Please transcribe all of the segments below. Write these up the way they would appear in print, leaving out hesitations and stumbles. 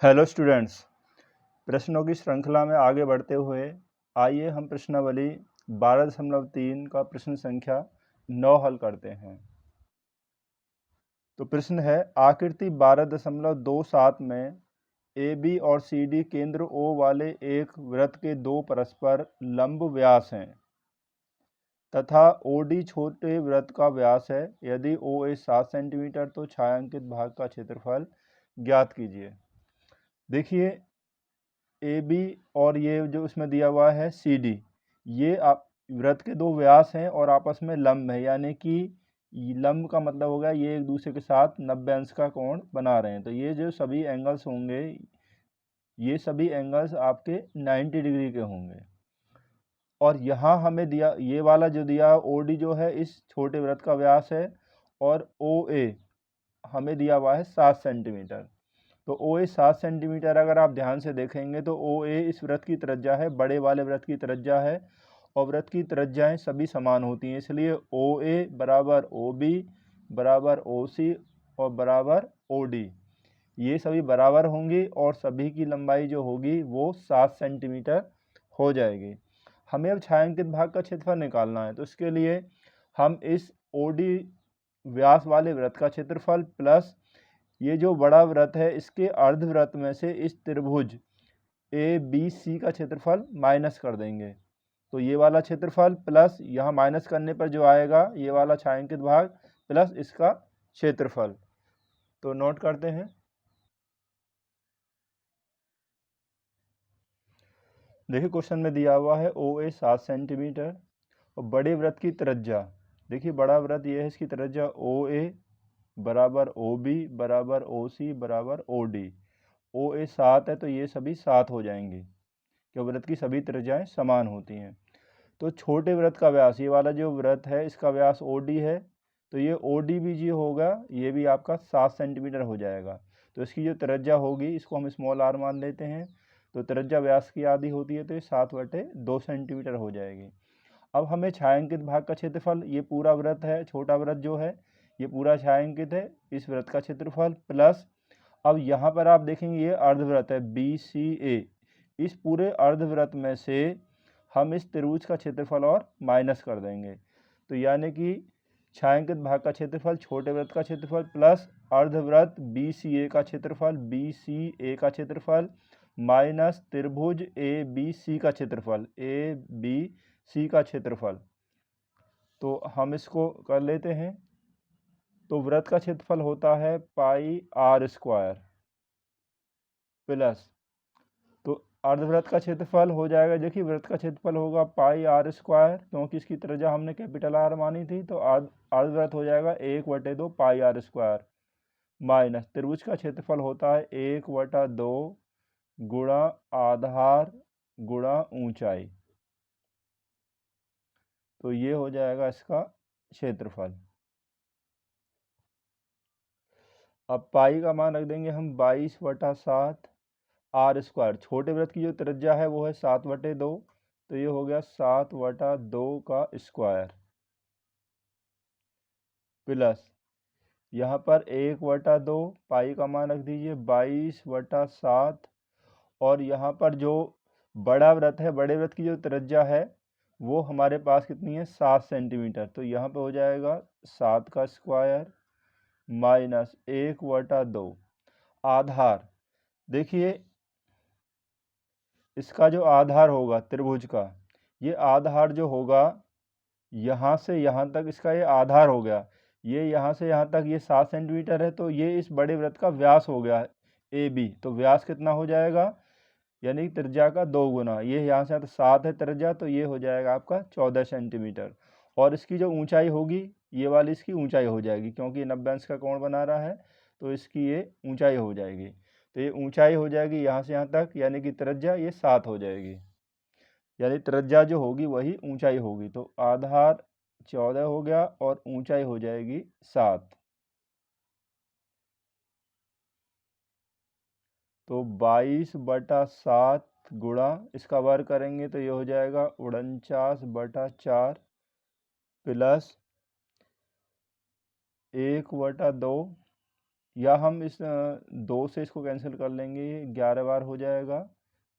Hello students, प्रश्नों की श्रृंखला में आगे बढ़ते हुए आइए हम प्रश्नावली 12.3 का प्रश्न संख्या 9 हल करते हैं। तो प्रश्न है, आकृति 12.27 में ए बी और सी डी केंद्र ओ वाले एक वृत्त के दो परस्पर लंब व्यास हैं तथा ओ डी छोटे वृत्त का व्यास है। यदि ओ ए 7 सेंटीमीटर तो छायांकित भाग का क्षेत्रफल ज्ञात कीजिए। देखिए, ए बी और ये जो इसमें दिया हुआ है सी डी, ये आप वृत्त के दो व्यास हैं और आपस में लंब है, यानी कि लंब का मतलब हो गया ये एक दूसरे के साथ 90 अंश का कोण बना रहे हैं। तो ये जो सभी एंगल्स होंगे, ये सभी एंगल्स आपके 90 डिग्री के होंगे। और यहाँ हमें दिया, ये वाला जो दिया ओ डी जो है इस छोटे वृत्त का व्यास है, और ओ ए हमें दिया हुआ है 7 सेंटीमीटर। तो ओ ए 7 सेंटीमीटर अगर आप ध्यान से देखेंगे तो ओ ए इस वृत्त की त्रिज्या है, बड़े वाले वृत्त की त्रिज्या है, और वृत्त की त्रिज्याएं सभी समान होती हैं, इसलिए ओ ए बराबर ओ बी बराबर ओ सी और बराबर ओ डी, ये सभी बराबर होंगी और सभी की लंबाई जो होगी वो 7 सेंटीमीटर हो जाएगी। हमें अब छायांकित भाग का क्षेत्रफल निकालना है, तो इसके लिए हम इस ओ डी व्यास वाले वृत्त का क्षेत्रफल प्लस ये जो बड़ा वृत्त है इसके अर्धवृत्त में से इस त्रिभुज ए बी सी का क्षेत्रफल माइनस कर देंगे। तो ये वाला क्षेत्रफल प्लस यहाँ माइनस करने पर जो आएगा ये वाला छायांकित भाग प्लस इसका क्षेत्रफल। तो नोट करते हैं। देखिए, क्वेश्चन में दिया हुआ है ओ ए 7 सेंटीमीटर और बड़े वृत्त की त्रिज्या, देखिए बड़ा वृत्त ये है, इसकी त्रिज्या ओ ए बराबर ओ बी बराबर ओ सी बराबर ओ डी। ओ ए 7 है तो ये सभी 7 हो जाएंगे क्योंकि वृत्त की सभी त्रिज्याएं समान होती हैं। तो छोटे वृत्त का व्यास, ये वाला जो वृत्त है इसका व्यास ओ डी है, तो ये ओ डी भी जी होगा, ये भी आपका 7 सेंटीमीटर हो जाएगा। तो इसकी जो त्रिज्या होगी इसको हम स्मॉल आर मान लेते हैं, तो त्रिज्या व्यास की आधी होती है तो ये 7/2 सेंटीमीटर हो जाएगी। अब हमें छायांकित भाग का क्षेत्रफल, ये पूरा वृत्त है, छोटा वृत्त जो है ये पूरा छायांकित है, इस वृत्त का क्षेत्रफल प्लस, अब यहाँ पर आप देखेंगे ये अर्धवृत्त है बी सी ए, इस पूरे अर्धवृत्त में से हम इस त्रिभुज का क्षेत्रफल और माइनस कर देंगे। तो यानी कि छायांकित भाग का क्षेत्रफल छोटे वृत्त का क्षेत्रफल प्लस अर्धवृत्त बी सी ए का क्षेत्रफल, बी सी ए का क्षेत्रफल माइनस त्रिभुज ए बी सी का क्षेत्रफल, ए बी सी का क्षेत्रफल। तो हम इसको कर लेते हैं। तो वृत्त का क्षेत्रफल होता है पाई आर स्क्वायर प्लस, तो अर्धवृत्त का क्षेत्रफल हो जाएगा, देखिए वृत्त का क्षेत्रफल होगा पाई आर स्क्वायर, क्योंकि इसकी त्रिज्या हमने कैपिटल आर मानी थी, तो अर्धवृत्त हो जाएगा 1/2 पाई आर स्क्वायर माइनस त्रिभुज का क्षेत्रफल होता है 1/2 गुणा आधार गुणा ऊंचाई, तो ये हो जाएगा इसका क्षेत्रफल। अब पाई का मान रख देंगे हम 22/7 आर स्क्वायर, छोटे वृत्त की जो त्रिज्या है वो है 7/2, तो ये हो गया 7/2 का स्क्वायर प्लस यहाँ पर 1/2 पाई का मान रख दीजिए 22/7, और यहाँ पर जो बड़ा वृत्त है, बड़े वृत्त की जो त्रिज्या है वो हमारे पास कितनी है 7 सेंटीमीटर, तो यहाँ पे हो जाएगा 7 का स्क्वायर माइनस 1/2 आधार, देखिए इसका जो आधार होगा त्रिभुज का, ये आधार जो होगा यहाँ से यहाँ तक, इसका ये आधार हो गया, ये यहाँ से यहाँ तक ये 7 सेंटीमीटर है, तो ये इस बड़े वृत्त का व्यास हो गया ए बी। तो व्यास कितना हो जाएगा, यानी त्रिज्या का 2 गुना, ये यहाँ से 7 है त्रिज्या, तो ये हो जाएगा आपका 14 सेंटीमीटर। और इसकी जो ऊंचाई होगी ये वाली इसकी ऊंचाई हो जाएगी, क्योंकि 90 अंश का कोण बना रहा है तो इसकी ये ऊंचाई हो जाएगी। तो ये ऊंचाई हो जाएगी यहाँ से यहाँ तक, यानी कि त्रिज्या ये 7 हो जाएगी, यानी त्रिज्या जो होगी वही ऊंचाई होगी। तो आधार 14 हो गया और ऊंचाई हो जाएगी 7, तो 22/7 गुणा इसका वर्ग करेंगे तो ये हो जाएगा 49/4 प्लस 1/2 या हम इस 2 से इसको कैंसिल कर लेंगे, ये 11 बार हो जाएगा।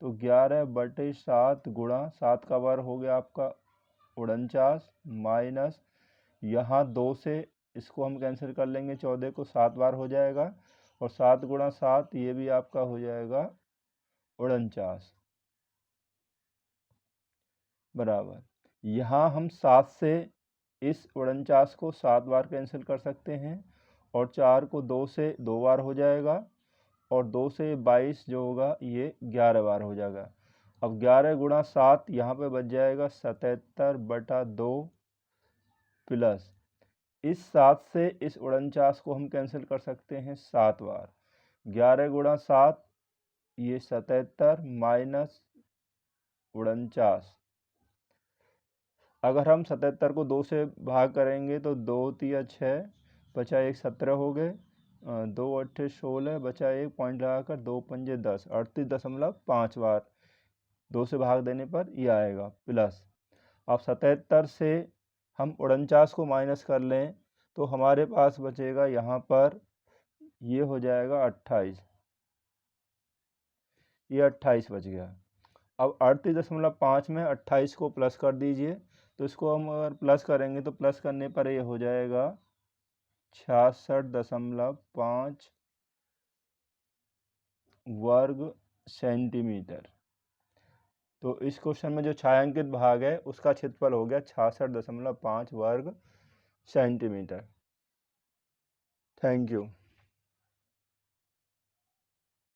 तो 11/7 गुणा 7 का बार हो गया आपका 49 माइनस यहाँ 2 से इसको हम कैंसिल कर लेंगे, 14 को 7 बार हो जाएगा और 7 गुणा 7 ये भी आपका हो जाएगा 49 बराबर। यहाँ हम 7 से इस 49 को 7 बार कैंसिल कर सकते हैं और 4 को 2 से 2 बार हो जाएगा और 2 से 22 जो होगा ये 11 बार हो जाएगा। अब 11 गुणा 7 यहाँ पे बच जाएगा 77/2 प्लस इस 7 से इस 49 को हम कैंसिल कर सकते हैं 7 बार। 11 गुणा 7 ये 77 माइनस 49। अगर हम 77 को 2 से भाग करेंगे तो 2 तिया 6 बचा 1 17 हो गए, 2 8 16 बचा 1 पॉइंट लगाकर 2 पंजे 10 38.5 बार 2 से भाग देने पर ये आएगा प्लस। अब 77 से हम 49 को माइनस कर लें तो हमारे पास बचेगा यहाँ पर ये हो जाएगा 28, ये 28 बच गया। अब 38.5 में 28 को प्लस कर दीजिए, तो इसको हम अगर प्लस करेंगे तो प्लस करने पर ये हो जाएगा 66.5 वर्ग सेंटीमीटर। तो इस क्वेश्चन में जो छायांकित भाग है उसका क्षेत्रफल हो गया 66.5 वर्ग सेंटीमीटर। Thank you.